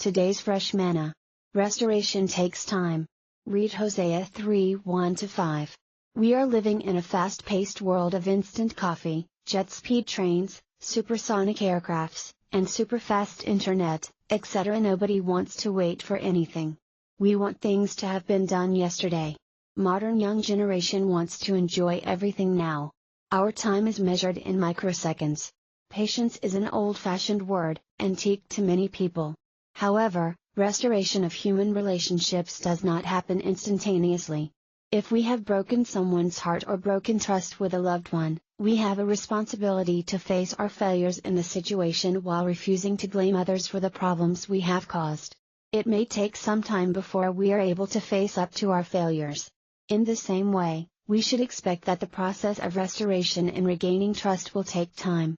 Today's fresh manna. Restoration takes time. Read Hosea 3:1-5. We are living in a fast-paced world of instant coffee, jet-speed trains, supersonic aircrafts, and superfast internet, etc. Nobody wants to wait for anything. We want things to have been done yesterday. Modern young generation wants to enjoy everything now. Our time is measured in microseconds. Patience is an old-fashioned word, antique to many people. However, restoration of human relationships does not happen instantaneously. If we have broken someone's heart or broken trust with a loved one, we have a responsibility to face our failures in the situation while refusing to blame others for the problems we have caused. It may take some time before we are able to face up to our failures. In the same way, we should expect that the process of restoration and regaining trust will take time.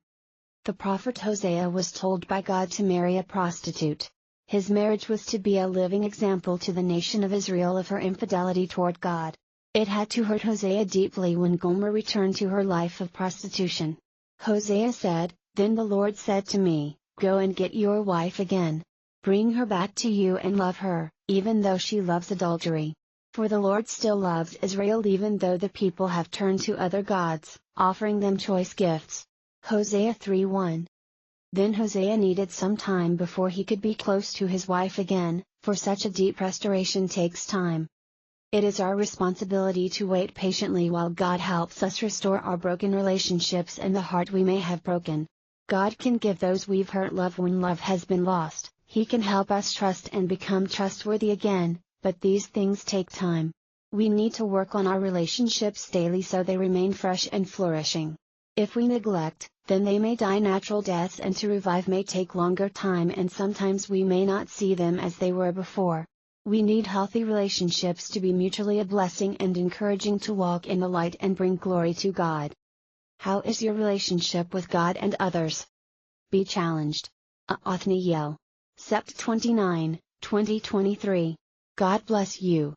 The prophet Hosea was told by God to marry a prostitute. His marriage was to be a living example to the nation of Israel of her infidelity toward God. It had to hurt Hosea deeply when Gomer returned to her life of prostitution. Hosea said, "Then the Lord said to me, Go and get your wife again. Bring her back to you and love her, even though she loves adultery. For the Lord still loves Israel even though the people have turned to other gods, offering them choice gifts." Hosea 3:1. Then Hosea needed some time before he could be close to his wife again, for such a deep restoration takes time. It is our responsibility to wait patiently while God helps us restore our broken relationships and the heart we may have broken. God can give those we've hurt love when love has been lost. He can help us trust and become trustworthy again, but these things take time. We need to work on our relationships daily so they remain fresh and flourishing. If we neglect, then they may die natural deaths, and to revive may take longer time, and sometimes we may not see them as they were before. We need healthy relationships to be mutually a blessing and encouraging to walk in the light and bring glory to God. How is your relationship with God and others? Be challenged. Othniel. Sept 29, 2023. God bless you.